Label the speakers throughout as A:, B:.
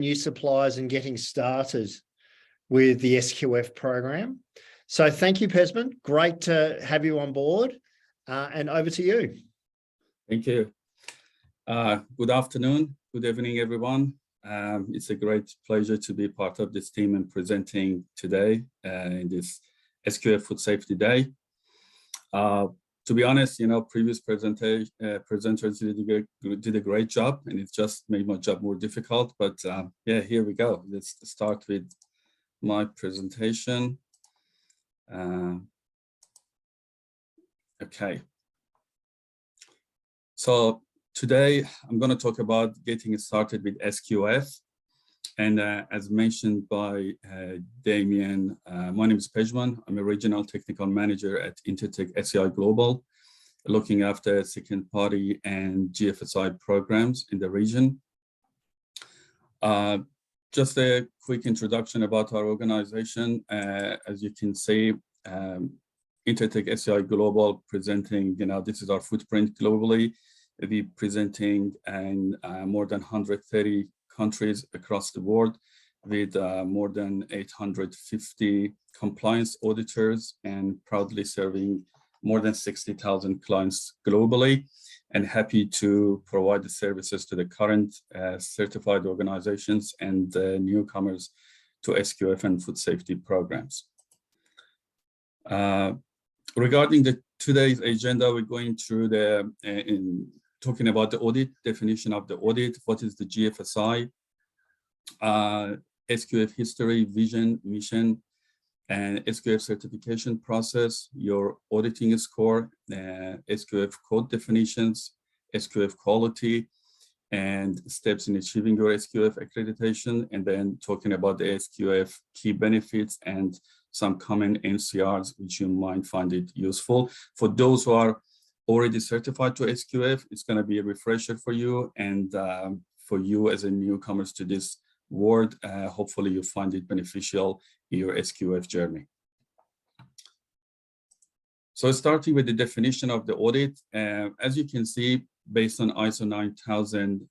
A: new suppliers and getting started with the SQF program. So thank you, Pezhman. Great to have you on board, and over to you.
B: Thank you. Good afternoon, good evening, everyone. It's a great pleasure to be part of this team and presenting today in this SQF Food Safety Day. To be honest, previous presenters did a great job, and it just made my job more difficult. But yeah, here we go. Let's start with my presentation. Okay. So today I'm going to talk about getting started with SQF. And as mentioned by Damien, my name is Pezhman. I'm a regional technical manager at Intertek SEI Global, looking after second party and GFSI programs in the region. Just a quick introduction about our organization. As you can see, Intertek SEI Global presenting, this is our footprint globally. We're presenting in more than 130 countries across the world with more than 850 compliance auditors and proudly serving more than 60,000 clients globally, and happy to provide the services to the current certified organizations and newcomers to SQF and food safety programs. Regarding today's agenda, we're going through talking about the audit, definition of the audit, what is the GFSI, SQF history, vision, mission, and SQF certification process, your auditing score, SQF code definitions, SQF quality, and steps in achieving your SQF accreditation, and then talking about the SQF key benefits and some common NCRs which you might find it useful. For those who are already certified to SQF, it's going to be a refresher for you, and for you as a newcomers to this world, hopefully you find it beneficial in your SQF journey. So starting with the definition of the audit, as you can see, based on ISO 9000,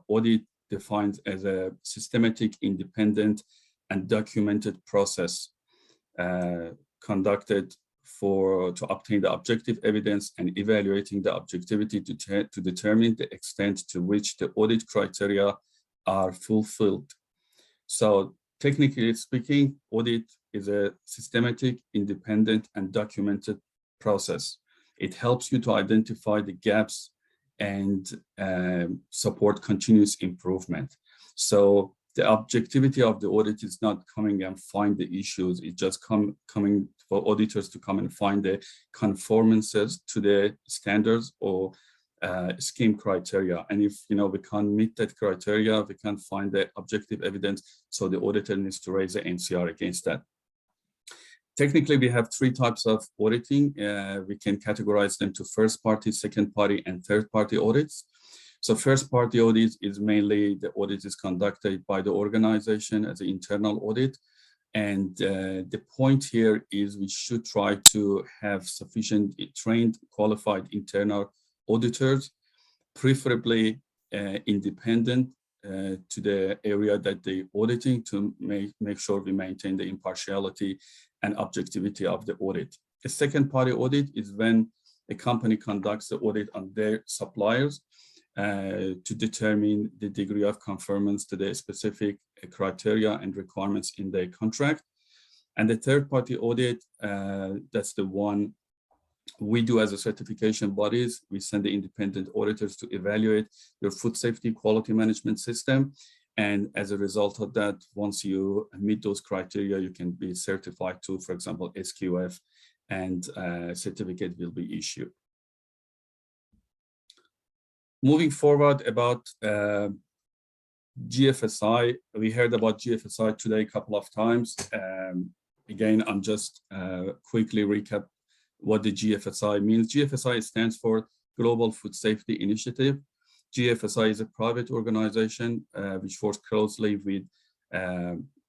B: audit defined as a systematic, independent, and documented process conducted to obtain the objective evidence and evaluating the objectivity to determine the extent to which the audit criteria are fulfilled. So technically speaking, audit is a systematic, independent, and documented process. It helps you to identify the gaps and support continuous improvement. So the objectivity of the audit is not coming and find the issues. It's just coming for auditors to come and find the conformances to the standards or scheme criteria. And if we can't meet that criteria, we can't find the objective evidence, so the auditor needs to raise the NCR against that. Technically, we have three types of auditing. We can categorize them to first party, second party, and third party audits. So first party audit is mainly the audit is conducted by the organization as an internal audit. And the point here is we should try to have sufficient trained, qualified internal auditors, preferably independent to the area that they're auditing, to make sure we maintain the impartiality and objectivity of the audit. A second party audit is when a company conducts the audit on their suppliers to determine the degree of conformance to the specific criteria and requirements in their contract. And the third party audit, that's the one we do as a certification bodies. We send the independent auditors to evaluate your food safety quality management system. And as a result of that, once you meet those criteria, you can be certified to, for example, SQF, and certificate will be issued. Moving forward about GFSI, we heard about GFSI today a couple of times. Again, I'm just quickly recap what the GFSI means. GFSI stands for Global Food Safety Initiative. GFSI is a private organization which works closely with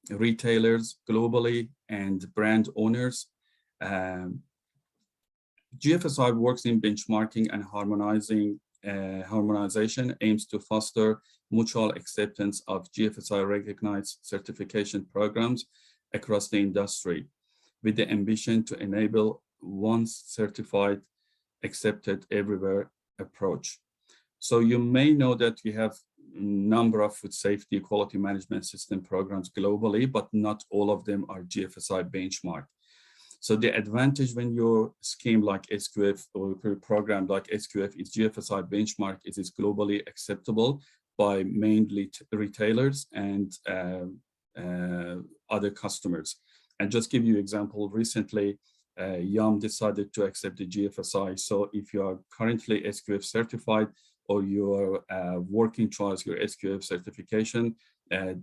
B: retailers globally and brand owners. GFSI works in benchmarking and harmonization, aims to foster mutual acceptance of GFSI recognized certification programs across the industry, with the ambition to enable once certified, accepted everywhere approach. So you may know that we have a number of food safety quality management system programs globally, but not all of them are GFSI benchmark. So the advantage when your scheme like SQF or program like SQF is GFSI benchmark is it's globally acceptable by mainly retailers and other customers. And just give you an example, recently, Yum decided to accept the GFSI. So if you are currently SQF certified or you are working towards your SQF certification,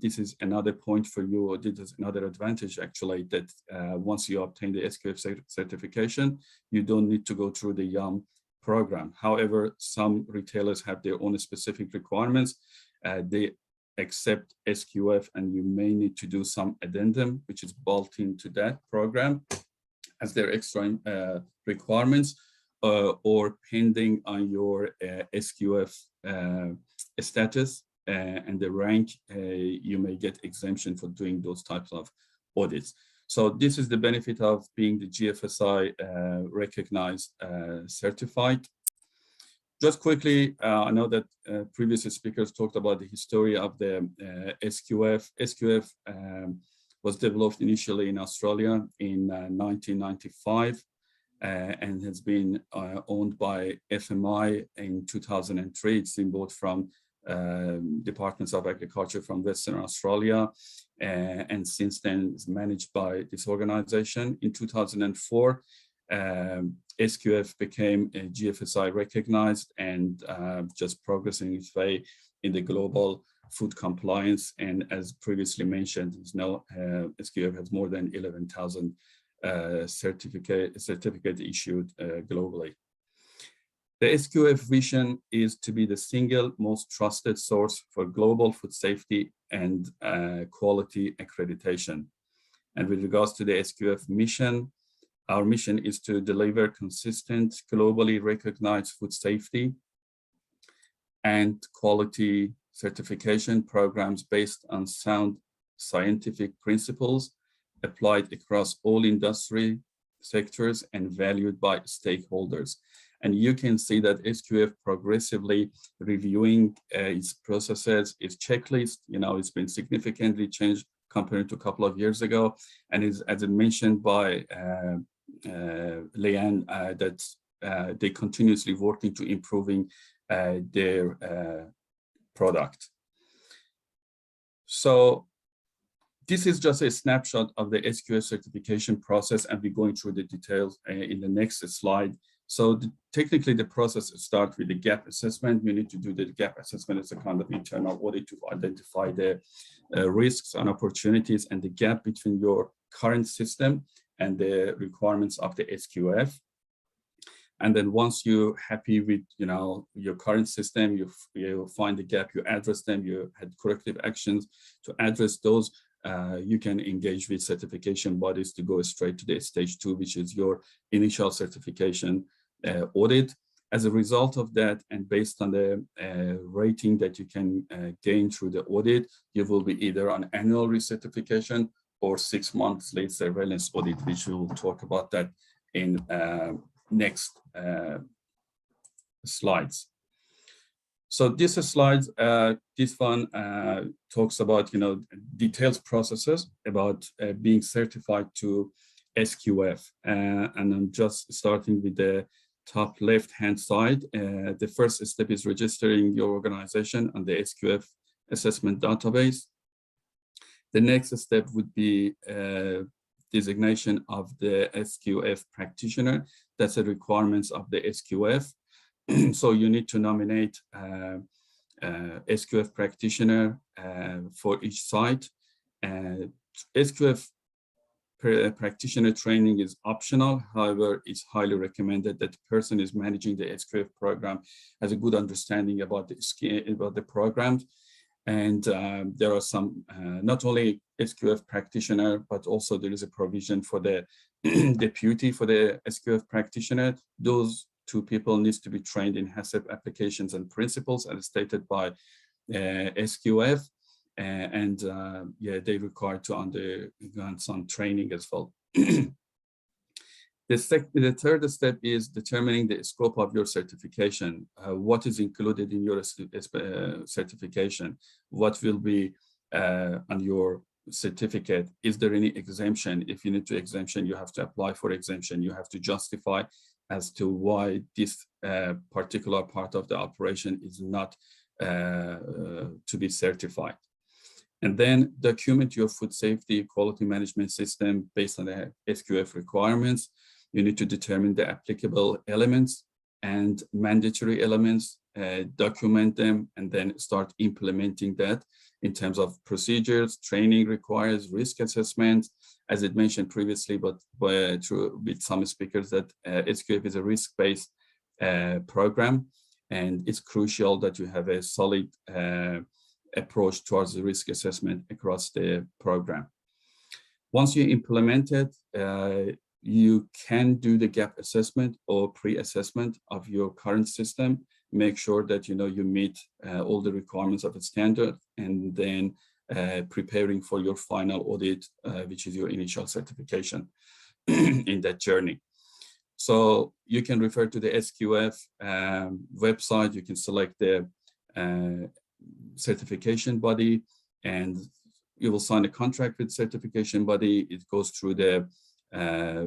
B: this is another point for you, or this is another advantage actually, that once you obtain the SQF certification, you don't need to go through the Yum program. However, some retailers have their own specific requirements. They accept SQF and you may need to do some addendum, which is built into that program as their extra requirements, or pending on your SQF status and the rank, you may get exemption for doing those types of audits. So this is the benefit of being the GFSI recognized certified. Just quickly, I know that previous speakers talked about the history of the SQF. SQF was developed initially in Australia in 1995 and has been owned by FMI in 2003. It's been bought from Departments of Agriculture from Western Australia, and since then is managed by this organization. In 2004, SQF became a GFSI recognized and just progressing its way in the global food compliance. And as previously mentioned, now SQF has more than 11,000 certificate issued globally. The SQF vision is to be the single most trusted source for global food safety and quality accreditation. And with regards to the SQF mission, our mission is to deliver consistent, globally recognized food safety and quality certification programs based on sound scientific principles applied across all industry sectors and valued by stakeholders. And you can see that SQF progressively reviewing its processes, its checklist, it's been significantly changed compared to a couple of years ago. And is, as mentioned by Leanne, that they continuously working to improving their product. So this is just a snapshot of the SQF certification process, and we're going through the details in the next slide. So technically the process starts with the gap assessment. You need to do the gap assessment as a kind of internal audit to identify the risks and opportunities and the gap between your current system and the requirements of the SQF. And then once you're happy with your current system, you find the gap, you address them, you had corrective actions to address those, you can engage with certification bodies to go straight to the stage 2, which is your initial certification audit. As a result of that, and based on the rating that you can gain through the audit, you will be either on annual recertification or 6 months late surveillance audit, which we will talk about that in next slides. So this slide, this one talks about details processes about being certified to SQF, and I'm just starting with the top left-hand side. The first step is registering your organization on the SQF assessment database. The next step would be designation of the SQF practitioner. That's the requirements of the SQF. So you need to nominate SQF practitioner for each site. SQF practitioner training is optional. However, it's highly recommended that the person is managing the SQF program has a good understanding about the program. And there are some, not only SQF practitioner, but also there is a provision for the deputy for the SQF practitioner. Those two people needs to be trained in HACCP applications and principles as stated by SQF, and yeah, they require to undergo some training as well. The third step is determining the scope of your certification. What is included in your certification? What will be on your certificate? Is there any exemption? If you need to exemption, you have to apply for exemption. You have to justify as to why this particular part of the operation is not to be certified. And then document your food safety quality management system based on the SQF requirements. You need to determine the applicable elements and mandatory elements, document them, and then start implementing that in terms of procedures. Training requires risk assessment, as it mentioned previously, but with some speakers, that SQF is a risk-based program, and it's crucial that you have a solid approach towards the risk assessment across the program. Once you implement it, you can do the gap assessment or pre-assessment of your current system. Make sure that you meet all the requirements of the standard, and then preparing for your final audit, which is your initial certification in that journey. So you can refer to the SQF website. You can select the certification body, and you will sign a contract with certification body. It goes through the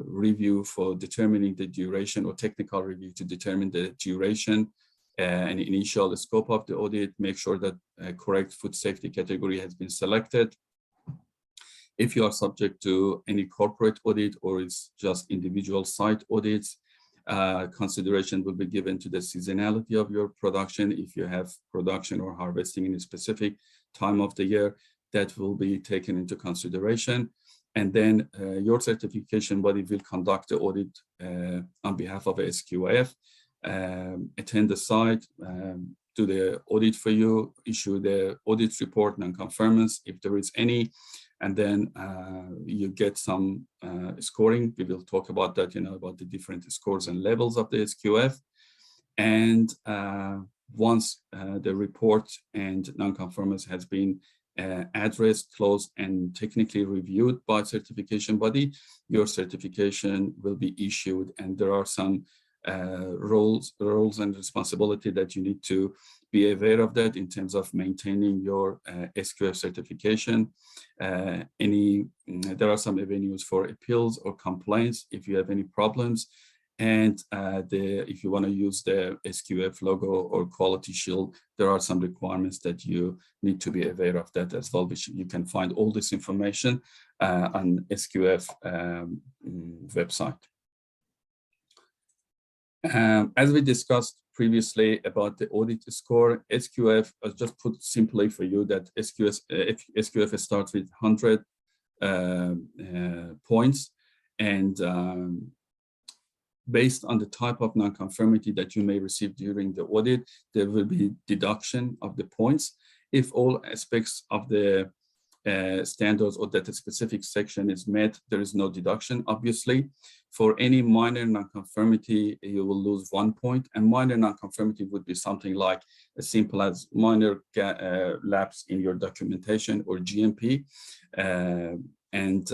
B: review for determining the duration, or technical review to determine the duration and initial scope of the audit. Make sure that a correct food safety category has been selected. If you are subject to any corporate audit or it's just individual site audits, consideration will be given to the seasonality of your production. If you have production or harvesting in a specific time of the year, that will be taken into consideration. And then your certification body will conduct the audit on behalf of a SQF, attend the site, do the audit for you, issue the audit report, non-conformance if there is any, and then you get some scoring. We will talk about that, about the different scores and levels of the SQF. And once the report and non-conformance has been addressed, closed, and technically reviewed by certification body, your certification will be issued. And there are some roles and responsibility that you need to be aware of that in terms of maintaining your SQF certification. There are some avenues for appeals or complaints if you have any problems. And if you want to use the SQF logo or quality shield, there are some requirements that you need to be aware of that as well, which you can find all this information on SQF website. As we discussed previously about the audit score, SQF, I'll just put simply for you that SQF starts with 100 points, and based on the type of non-conformity that you may receive during the audit, there will be deduction of the points. If all aspects of the standards or that a specific section is met, there is no deduction, obviously. For any minor non-conformity, you will lose 1 point, and minor non-conformity would be something like as simple as minor lapse in your documentation or GMP. And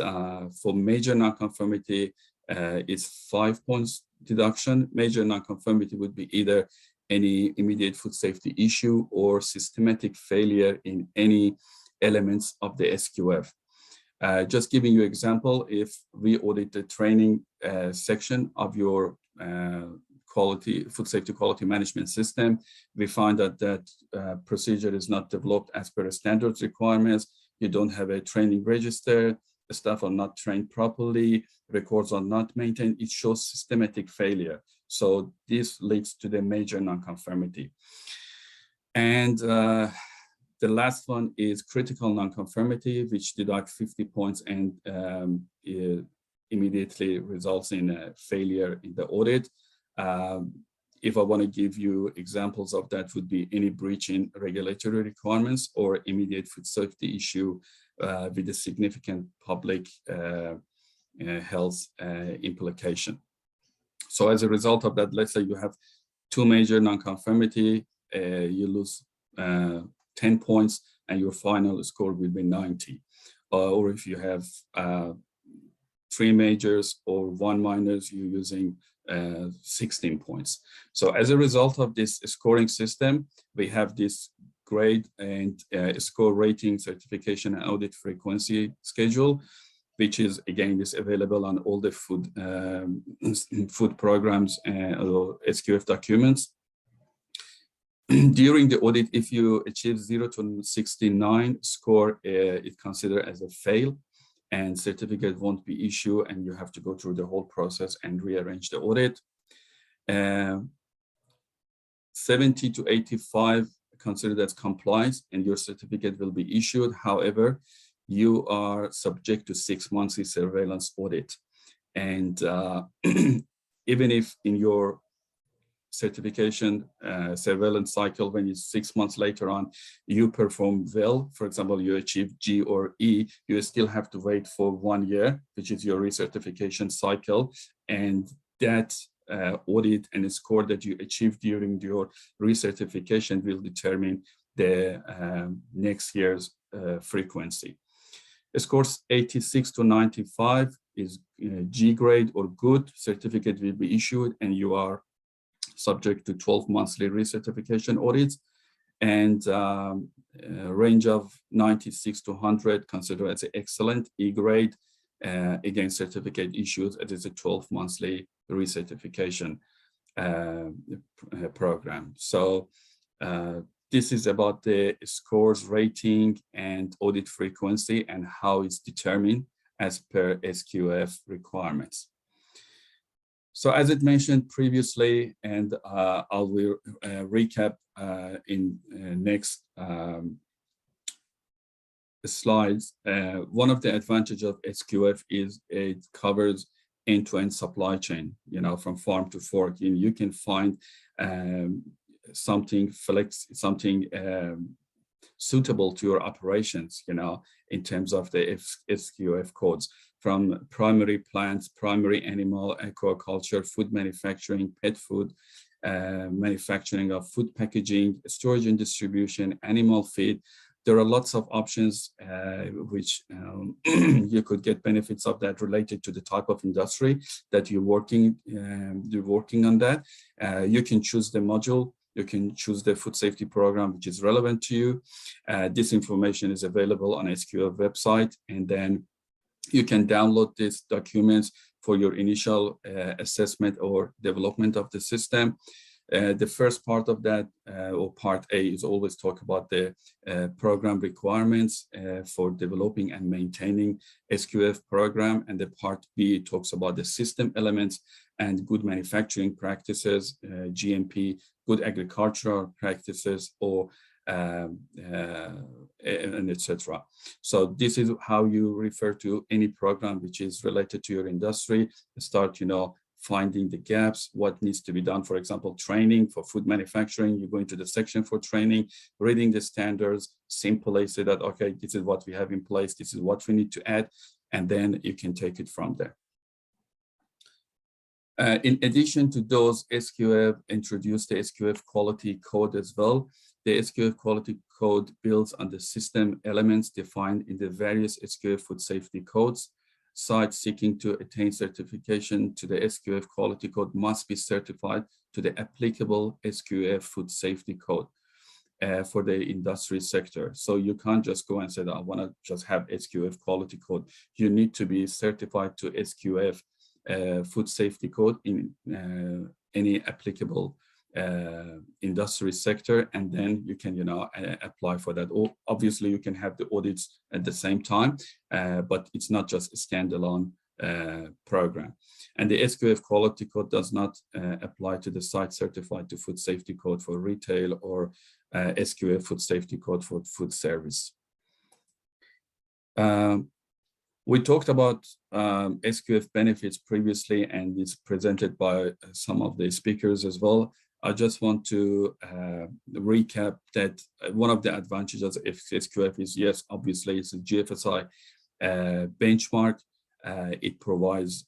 B: for major non-conformity, it's 5 points deduction. Major non-conformity would be either any immediate food safety issue or systematic failure in any elements of the SQF. Just giving you example, if we audit the training section of your food safety quality management system, we find that that procedure is not developed as per standards requirements. You don't have a training register, the staff are not trained properly, records are not maintained, it shows systematic failure. So this leads to the major non-conformity. And the last one is critical non-conformity, which deducts 50 points and immediately results in a failure in the audit. If I want to give you examples of that, would be any breach in regulatory requirements or immediate food safety issue with a significant public health implication. So as a result of that, let's say you have 2 major non-conformity, you lose 10 points and your final score will be 90. Or if you have 3 majors or 1 minors, you're using 16 points. So as a result of this scoring system, we have this grade and score rating, certification, and audit frequency schedule, which is again is available on all the food programs or SQF documents. During the audit, if you achieve 0 to 69 score, it's considered as a fail, and certificate won't be issued, and you have to go through the whole process and rearrange the audit. 70 to 85 considered as compliance, and your certificate will be issued. However, you are subject to 6 monthly surveillance audit. And even if in your certification surveillance cycle, when it's 6 months later on, you perform well, for example, you achieve G or E, you still have to wait for 1 year, which is your recertification cycle. And that audit and score that you achieve during your recertification will determine the next year's frequency. Scores 86 to 95 is G grade or good, certificate will be issued, and you are subject to 12 monthly recertification audits. And range of 96 to 100 considered as excellent, E grade, again, certificate issues. It is a 12 monthly recertification program. So this is about the scores rating and audit frequency and how it's determined as per SQF requirements. So as it mentioned previously, and I will recap in next slides, one of the advantages of SQF is it covers end-to-end supply chain, you know, from farm to fork. You can find something suitable to your operations, you know, in terms of the SQF codes, from primary plants, primary animal, aquaculture, food manufacturing, pet food, manufacturing of food packaging, storage and distribution, animal feed. There are lots of options which you could get benefits of that related to the type of industry that you're working on that. You can choose the module. You can choose the food safety program which is relevant to you. This information is available on SQF website, and then you can download these documents for your initial assessment or development of the system. The first part of that, or part A, is always talk about the program requirements for developing and maintaining SQF program, and the part B talks about the system elements and good manufacturing practices, GMP, good agricultural practices, or and etc. So this is how you refer to any program which is related to your industry. Start, you know, finding the gaps, what needs to be done. For example, training for food manufacturing, you go into the section for training, reading the standards, simply say that, okay, this is what we have in place, this is what we need to add, and then you can take it from there. In addition to those, SQF introduced the SQF quality code as well. The SQF quality code builds on the system elements defined in the various SQF food safety codes. Sites seeking to attain certification to the SQF quality code must be certified to the applicable SQF food safety code for the industry sector. So you can't just go and say that I want to just have SQF quality code. You need to be certified to SQF food safety code in any applicable industry sector, and then you can, you know, apply for that. Or obviously you can have the audits at the same time, but it's not just a standalone program. And the SQF quality code does not apply to the site certified to food safety code for retail or SQF food safety code for food service. We talked about SQF benefits previously, and it's presented by some of the speakers as well. I just want to recap that one of the advantages of SQF is, yes, obviously it's a GFSI benchmark. It provides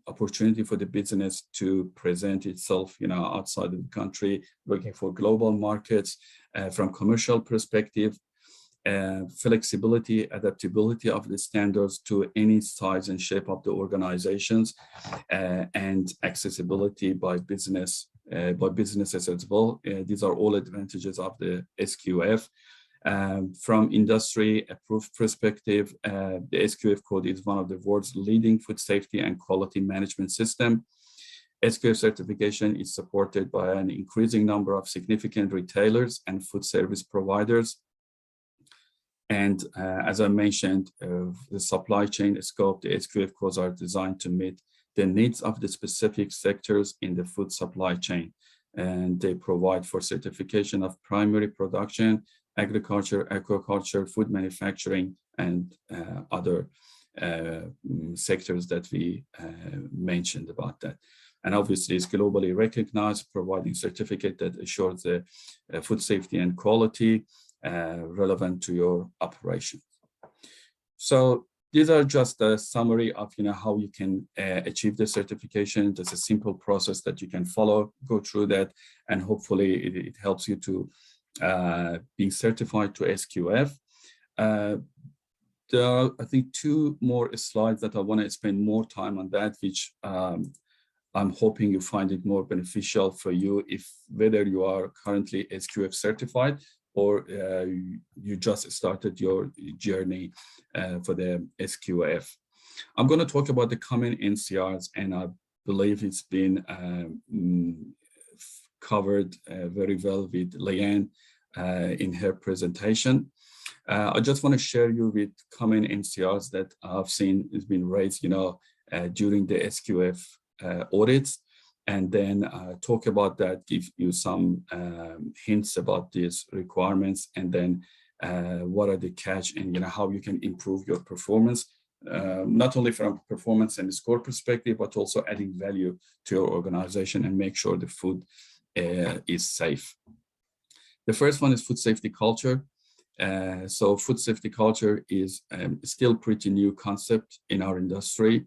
B: opportunity for the business to present itself, outside of the country, looking for global markets from commercial perspective, flexibility, adaptability of the standards to any size and shape of the organizations, and accessibility by businesses as well. These are all advantages of the SQF. From industry approved perspective, the SQF code is one of the world's leading food safety and quality management system. SQF certification is supported by an increasing number of significant retailers and food service providers. And as I mentioned, the supply chain scope, the SQF codes are designed to meet the needs of the specific sectors in the food supply chain. And they provide for certification of primary production, agriculture, aquaculture, food manufacturing, and other sectors that we mentioned about that. And obviously it's globally recognized, providing certificate that assures the food safety and quality relevant to your operation. So these are just a summary of how you can achieve the certification. There's a simple process that you can follow, go through that, and hopefully it helps you to be certified to SQF. There are, I think, 2 more slides that I want to spend more time on that, which I'm hoping you find it more beneficial for you, whether you are currently SQF certified or you just started your journey for the SQF. I'm going to talk about the common NCRs, and I believe it's been covered very well with Leanne in her presentation. I just want to share you with common NCRs that I've seen has been raised, during the SQF audits, and then talk about that, give you some hints about these requirements, and then what are the catch, and how you can improve your performance, not only from performance and score perspective, but also adding value to your organization and make sure the food is safe. The first one is food safety culture. So food safety culture is still pretty new concept in our industry.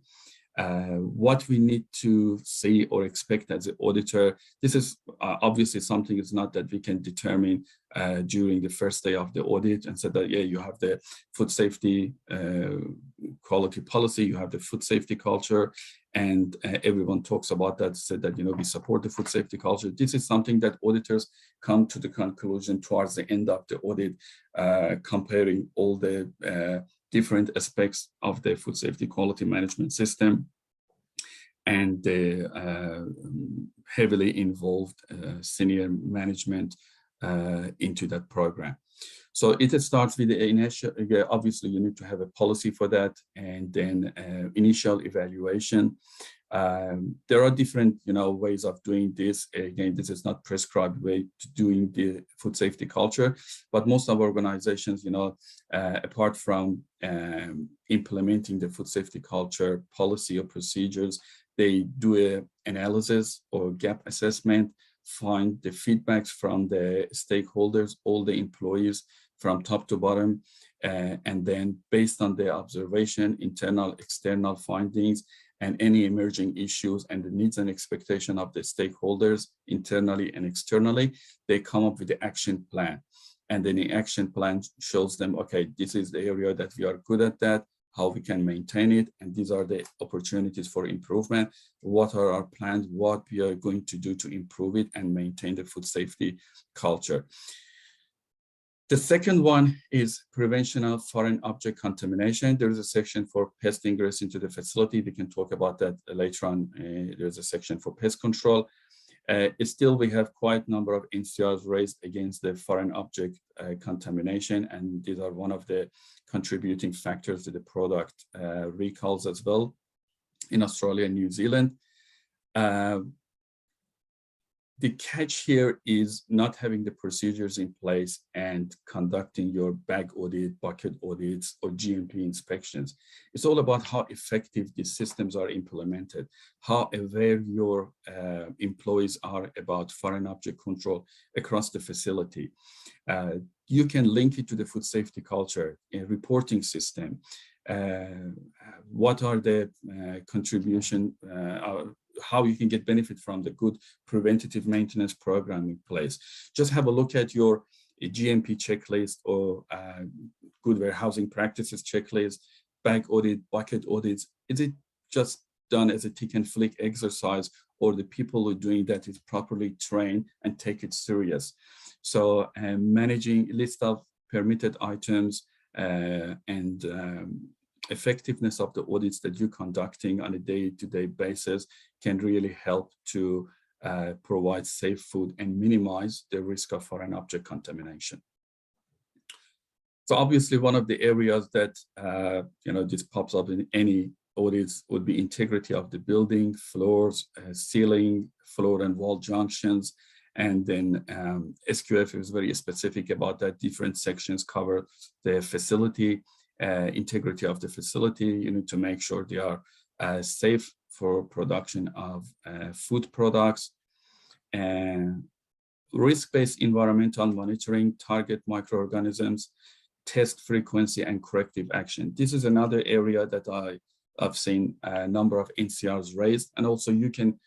B: What we need to see or expect as an auditor, this is obviously something is not that we can determine during the first day of the audit and say that, yeah, you have the food safety quality policy, you have the food safety culture, and everyone talks about that, said that, we support the food safety culture. This is something that auditors come to the conclusion towards the end of the audit, comparing all the different aspects of the food safety quality management system, and the heavily involved senior management into that program. So it starts with the initial, obviously you need to have a policy for that, and then initial evaluation. There are different, ways of doing this. Again, this is not prescribed way to doing the food safety culture, but most of our organizations, apart from implementing the food safety culture policy or procedures, they do an analysis or gap assessment, find the feedbacks from the stakeholders, all the employees from top to bottom, and then based on the observation, internal, external findings, and any emerging issues and the needs and expectation of the stakeholders internally and externally, they come up with the action plan. And then the action plan shows them, okay, this is the area that we are good at that, how we can maintain it, and these are the opportunities for improvement. What are our plans, what we are going to do to improve it and maintain the food safety culture. The second one is prevention of foreign object contamination. There is a section for pest ingress into the facility. We can talk about that later on. There's a section for pest control. Still, we have quite a number of NCRs raised against the foreign object contamination, and these are one of the contributing factors to the product recalls as well in Australia and New Zealand. The catch here is not having the procedures in place and conducting your bag audit, bucket audits, or GMP inspections. It's all about how effective these systems are implemented, how aware your employees are about foreign object control across the facility. You can link it to the food safety culture, a reporting system, what are the contribution, how you can get benefit from the good preventative maintenance program in place. Just have a look at your GMP checklist or good warehousing practices checklist, bag audit, bucket audits. Is it just done as a tick and flick exercise, or the people who are doing that is properly trained and take it serious? So managing list of permitted items and effectiveness of the audits that you're conducting on a day-to-day basis can really help to provide safe food and minimize the risk of foreign object contamination. So obviously one of the areas that this pops up in any audits would be integrity of the building, floors, ceiling, floor and wall junctions. And then SQF is very specific about that. Different sections cover the facility, integrity of the facility. You need to make sure they are safe for production of food products. And risk-based environmental monitoring, target microorganisms, test frequency and corrective action. This is another area that I've seen a number of NCRs raised, and also you can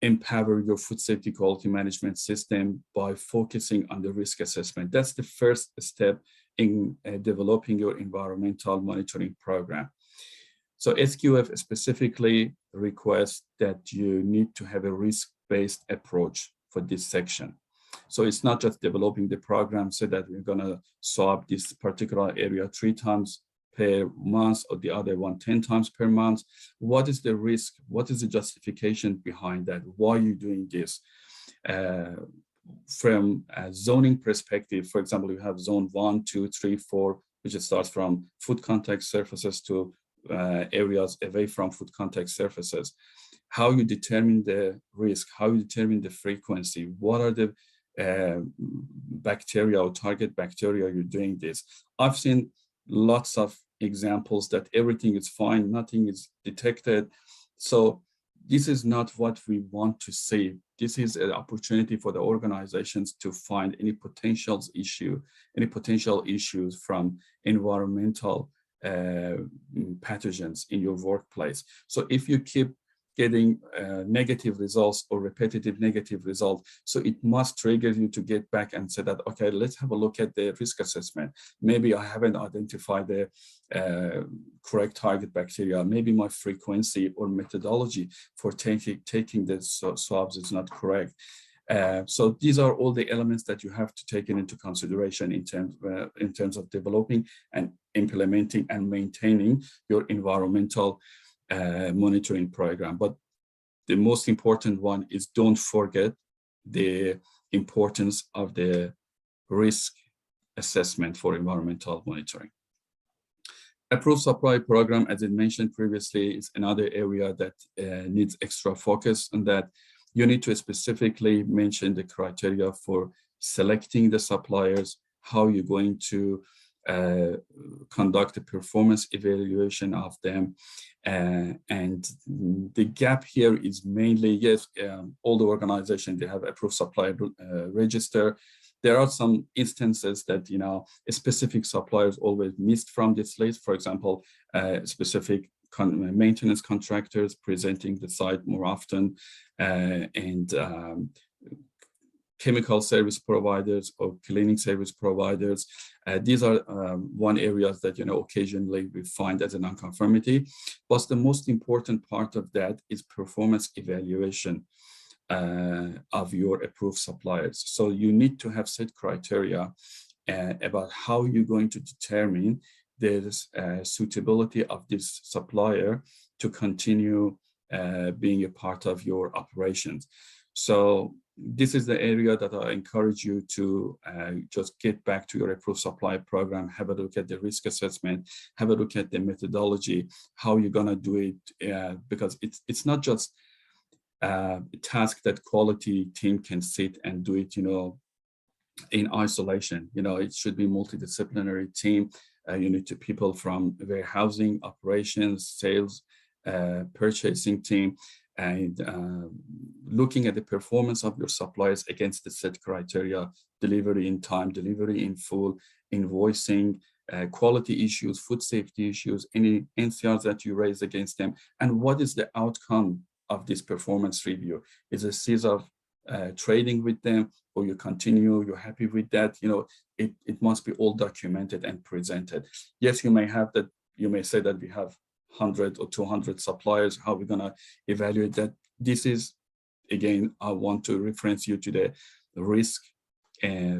B: empower your food safety quality management system by focusing on the risk assessment. That's the first step in developing your environmental monitoring program. So SQF specifically requests that you need to have a risk-based approach for this section. So it's not just developing the program so that we're going to swab this particular area 3 times per month or the other one 10 times per month. What is the risk? What is the justification behind that? Why are you doing this? From a zoning perspective, for example, you have zone 1, 2, 3, 4, which starts from food contact surfaces to areas away from food contact surfaces. How you determine the risk, how you determine the frequency, what are the bacteria or target bacteria you're doing this. I've seen lots of examples that everything is fine, nothing is detected. So this is not what we want to see. This is an opportunity for the organizations to find any potential issues from environmental pathogens in your workplace. So if you keep getting negative results or repetitive negative results, so it must trigger you to get back and say that, okay, let's have a look at the risk assessment. Maybe I haven't identified the correct target bacteria. Maybe my frequency or methodology for taking the swabs is not correct. So these are all the elements that you have to take into consideration in terms of developing and implementing and maintaining your environmental monitoring program. But the most important one is don't forget the importance of the risk assessment for environmental monitoring. Approved supply program, as I mentioned previously, is another area that needs extra focus, and that you need to specifically mention the criteria for selecting the suppliers, how you're going to conduct a performance evaluation of them. And the gap here is mainly, yes, all the organizations, they have approved supplier register. There are some instances that, specific suppliers always missed from this list. For example, specific maintenance contractors presenting the site more often, and chemical service providers or cleaning service providers. These are one areas that, occasionally we find as a non-conformity. But the most important part of that is performance evaluation of your approved suppliers. So you need to have set criteria about how you're going to determine the suitability of this supplier to continue being a part of your operations. So this is the area that I encourage you to just get back to your approved supply program, have a look at the risk assessment, have a look at the methodology, how you're gonna do it, because it's not just a task that quality team can sit and do it, in isolation. It should be multidisciplinary team. You need to people from warehousing, operations, sales, purchasing team. and looking at the performance of your suppliers against the set criteria, delivery in time, delivery in full, invoicing, quality issues, food safety issues, any NCRs that you raise against them, and what is the outcome of this performance review? Is a cease of trading with them, or you continue, you're happy with that? You know, it must be all documented and presented. Yes, you may have that, you may say that we have 100 or 200 suppliers, how are we gonna evaluate that? This is, again, I want to reference you to the risk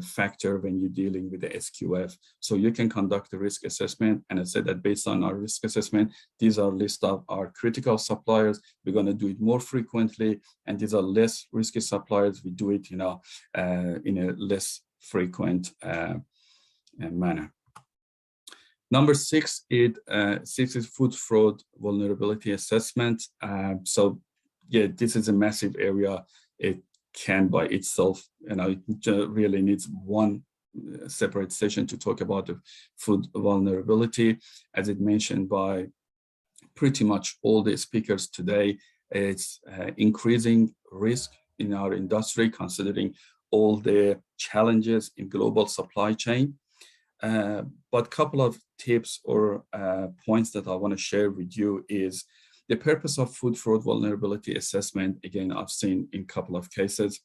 B: factor when you're dealing with the SQF. So you can conduct a risk assessment, and I said that based on our risk assessment, these are list of our critical suppliers. We're going to do it more frequently, and these are less risky suppliers. We do it, you know, in a less frequent manner. Number 6 is food fraud vulnerability assessment. So yeah, this is a massive area. It can by itself, you know, it really needs one separate session to talk about the food vulnerability. As it mentioned by pretty much all the speakers today, it's increasing risk in our industry, considering all the challenges in global supply chain. But a couple of tips or points that I want to share with you is the purpose of food fraud vulnerability assessment. Again, I've seen in a couple of cases,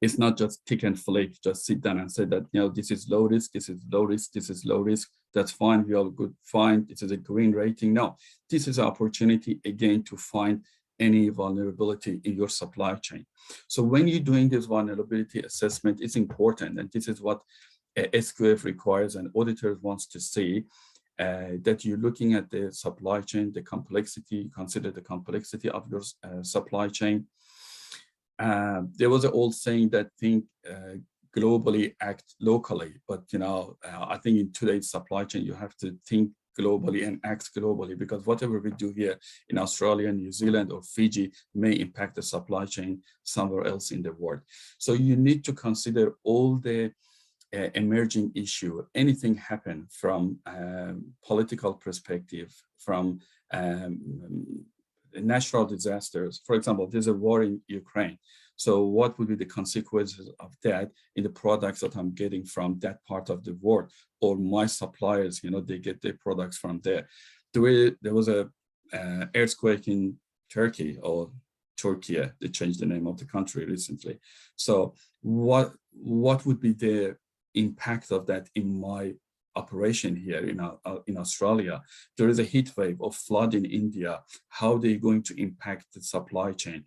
B: it's not just tick and flake, just sit down and say that, you know, this is low risk, this is low risk, this is low risk, that's fine, we all good, fine, this is a green rating. No, this is an opportunity, again, to find any vulnerability in your supply chain. So when you're doing this vulnerability assessment, it's important, and this is what SQF requires and auditors wants to see, that you're looking at the supply chain, the complexity, consider the complexity of your supply chain. There was an old saying that think globally, act locally, but you know, I think in today's supply chain, you have to think globally and act globally, because whatever we do here in Australia, New Zealand, or Fiji may impact the supply chain somewhere else in the world. So you need to consider all the emerging issue, anything happen from political perspective, from natural disasters. For example, there's a war in Ukraine. So what would be the consequences of that in the products that I'm getting from that part of the world, or my suppliers, you know, they get their products from there. There was a earthquake in Turkey, or Turkey, they changed the name of the country recently. So what would be the impact of that in my operation here in Australia? There is a heat wave of flood in India. How are they going to impact the supply chain?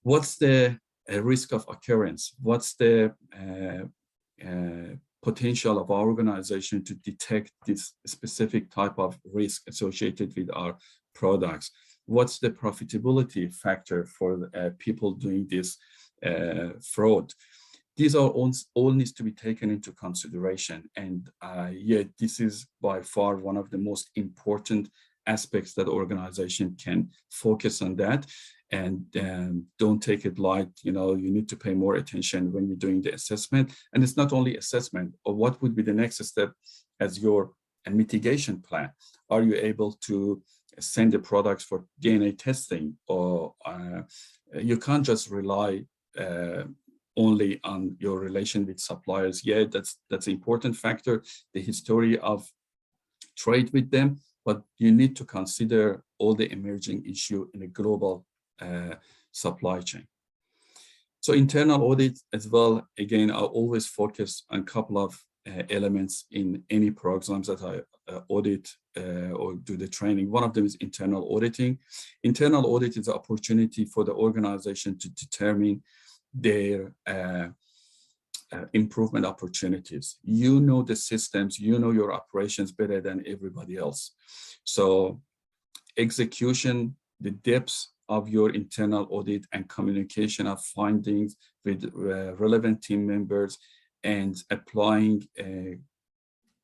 B: What's the risk of occurrence? What's the potential of our organization to detect this specific type of risk associated with our products? What's the profitability factor for people doing this fraud? These are all needs to be taken into consideration. And yet this is by far one of the most important aspects that organization can focus on that. And don't take it light, you know, you need to pay more attention when you're doing the assessment. And it's not only assessment, or what would be the next step as your mitigation plan. Are you able to send the products for DNA testing? Or you can't just rely only on your relation with suppliers. Yeah, that's an important factor, the history of trade with them, but you need to consider all the emerging issue in a global supply chain. So internal audit as well, again, I always focus on a couple of elements in any programs that I audit or do the training. One of them is internal auditing. Internal audit is an opportunity for the organization to determine their improvement opportunities. You know the systems, you know your operations better than everybody else. So execution, the depths of your internal audit and communication of findings with relevant team members, and applying a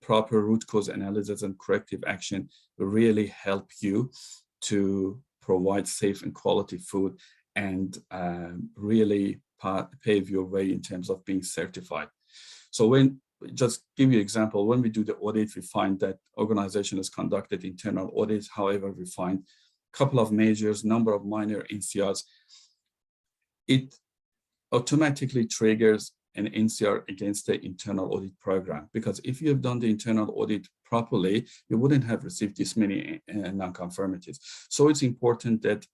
B: proper root cause analysis and corrective action will really help you to provide safe and quality food, and really pave your way in terms of being certified. So just give you an example, when we do the audit, we find that organization has conducted internal audits. However, we find couple of majors, number of minor NCRs, it automatically triggers an NCR against the internal audit program. Because if you have done the internal audit properly, you wouldn't have received this many non-conformities. So it's important that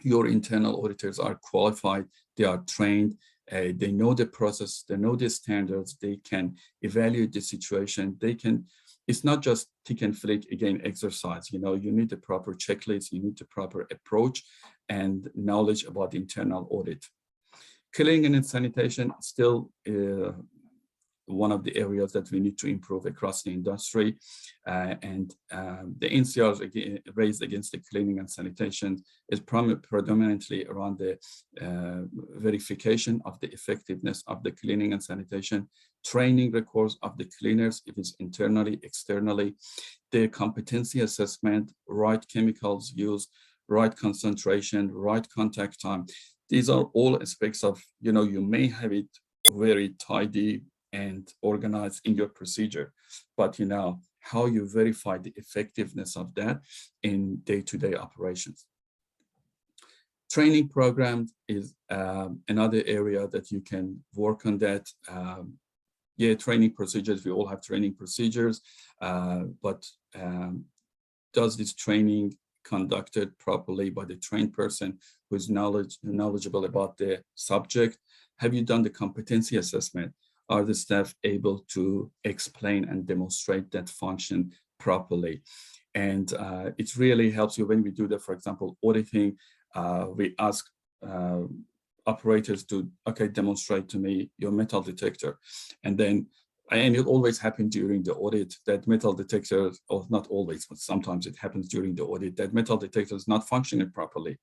B: your internal auditors are qualified, they are trained, they know the process, they know the standards, they can evaluate the situation, they can, it's not just tick and flick again exercise, you know, you need the proper checklist, you need the proper approach and knowledge about the internal audit. Cleaning and sanitation is still one of the areas that we need to improve across the industry. The NCRs raised against the cleaning and sanitation is predominantly around the verification of the effectiveness of the cleaning and sanitation, training records of the cleaners, if it's internally, externally, the competency assessment, right chemicals used, right concentration, right contact time. These are all aspects of, you know, you may have it very tidy and organized in your procedure, but you know, how you verify the effectiveness of that in day-to-day operations. Training programs is another area that you can work on that. Yeah, training procedures, we all have training procedures, but does this training conducted properly by the trained person who is knowledgeable about the subject? Have you done the competency assessment? Are the staff able to explain and demonstrate that function properly? And it really helps you when we do that, for example, auditing, we ask operators to, okay, demonstrate to me your metal detector. And then, and it always happens during the audit that metal detector, or not always, but sometimes it happens during the audit, that metal detector is not functioning properly.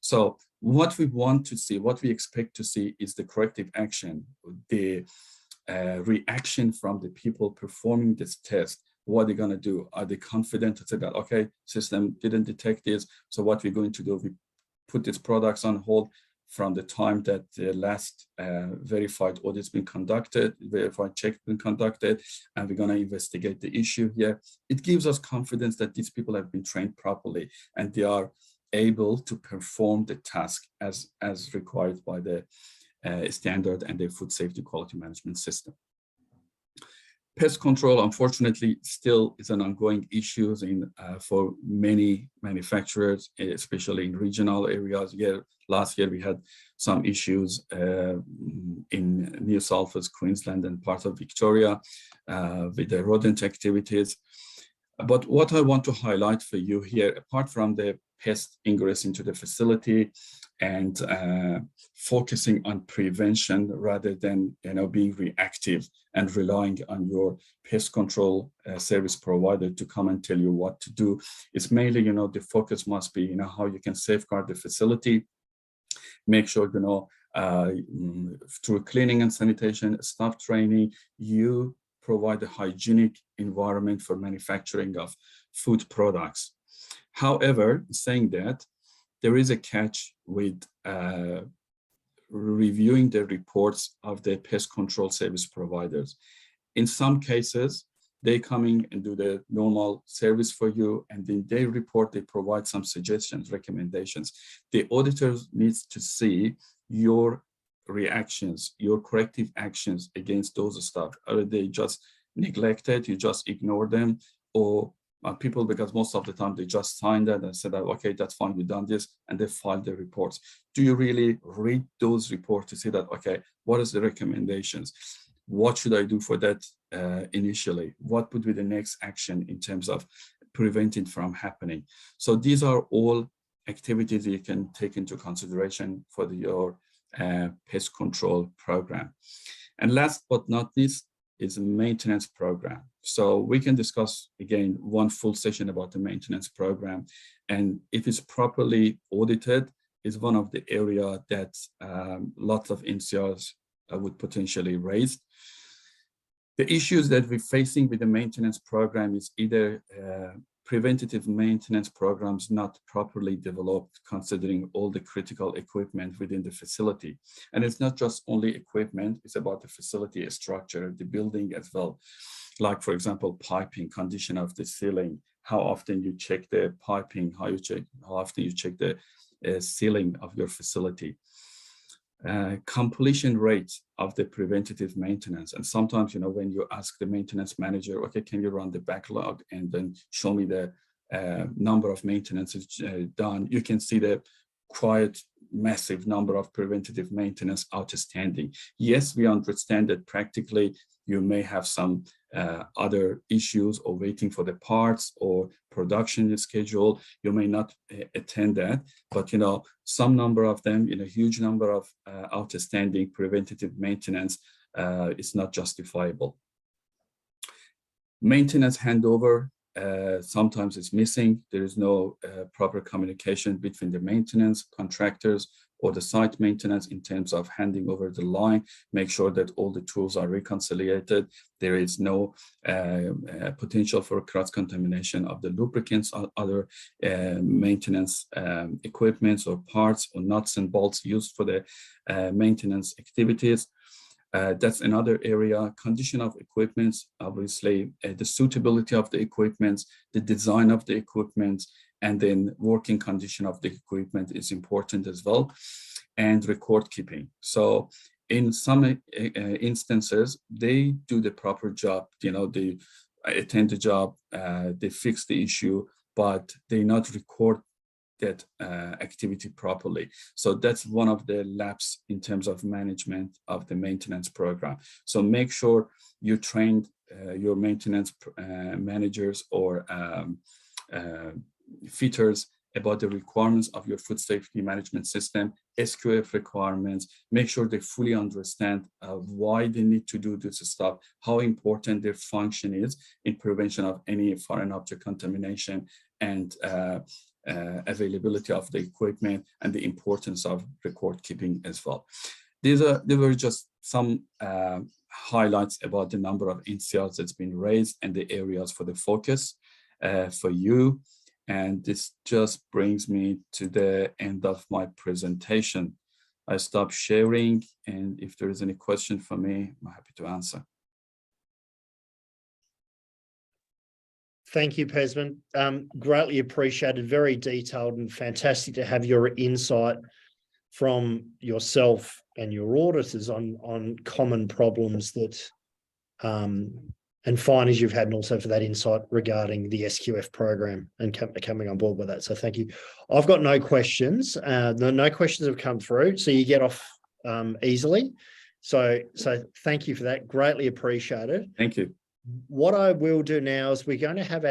B: So what we want to see, what we expect to see is the corrective action, the reaction from the people performing this test. What are they going to do? Are they confident to say that, okay, system didn't detect this, so what we're going to do, we put these products on hold from the time that the last verified audit's been conducted, verified check been conducted, and we're going to investigate the issue here. It gives us confidence that these people have been trained properly and they are able to perform the task as required by the standard and the food safety quality management system. Pest control, unfortunately, still is an ongoing issue for many manufacturers, especially in regional areas. Last year, we had some issues in New South Wales, Queensland, and part of Victoria with the rodent activities. But what I want to highlight for you here, apart from the pest ingress into the facility and focusing on prevention rather than being reactive and relying on your pest control service provider to come and tell you what to do, it's mainly the focus must be how you can safeguard the facility, make sure through cleaning and sanitation, staff training, you provide a hygienic environment for manufacturing of food products. However, saying that, there is a catch with reviewing the reports of the pest control service providers. In some cases, they come in and do the normal service for you, and in their report, they provide some suggestions, recommendations. The auditors needs to see your reactions, your corrective actions against those stuff. Are they just neglected, you just ignore them, or people, because most of the time they just sign that and said, okay, that's fine, we've done this, and they file the reports. Do you really read those reports to see that, okay, what is the recommendations? What should I do for that initially? What would be the next action in terms of preventing from happening? So these are all activities you can take into consideration for your pest control program. And last but not least is a maintenance program. So we can discuss again one full session about the maintenance program, and if it's properly audited, is one of the area that lots of NCRs would potentially raise. The issues that we're facing with the maintenance program is either preventative maintenance programs not properly developed, considering all the critical equipment within the facility. And it's not just only equipment, it's about the facility structure, the building as well. Like, for example, piping, condition of the ceiling, how often you check the piping, how often you check the ceiling of your facility. Completion rate of the preventative maintenance. And sometimes, when you ask the maintenance manager, okay, can you run the backlog and then show me the number of maintenances done, you can see the quite massive number of preventative maintenance outstanding. Yes, we understand that practically you may have some other issues or waiting for the parts or production schedule. You may not attend that, but some number of them, huge number of outstanding preventative maintenance is not justifiable. Maintenance handover sometimes is missing. There is no proper communication between the maintenance contractors or the site maintenance in terms of handing over the line. Make sure that all the tools are reconciliated. There is no potential for cross-contamination of the lubricants or other maintenance equipments or parts or nuts and bolts used for the maintenance activities. That's another area. Condition of equipment, obviously, the suitability of the equipment, the design of the equipment, and then working condition of the equipment is important as well, and record keeping. So in some instances, they do the proper job, they attend the job, they fix the issue, but they not record that activity properly. So that's one of the laps in terms of management of the maintenance program. So make sure you train your maintenance managers or fitters about the requirements of your food safety management system, SQF requirements. Make sure they fully understand why they need to do this stuff, how important their function is in prevention of any foreign object contamination, and availability of the equipment, and the importance of record keeping as well. There were just some highlights about the number of NCRs that's been raised and the areas for the focus for you. And this just brings me to the end of my presentation. I stop sharing, and if there is any question for me, I'm happy to answer.
A: Thank you, Pezhman. Greatly appreciated, very detailed, and fantastic to have your insight from yourself and your auditors on common problems that and findings you've had, and also for that insight regarding the SQF program and coming on board with that. So thank you. I've got no questions. No questions have come through, so you get off easily. So thank you for that. Greatly appreciated.
B: Thank you.
A: What I will do now is we're going to have our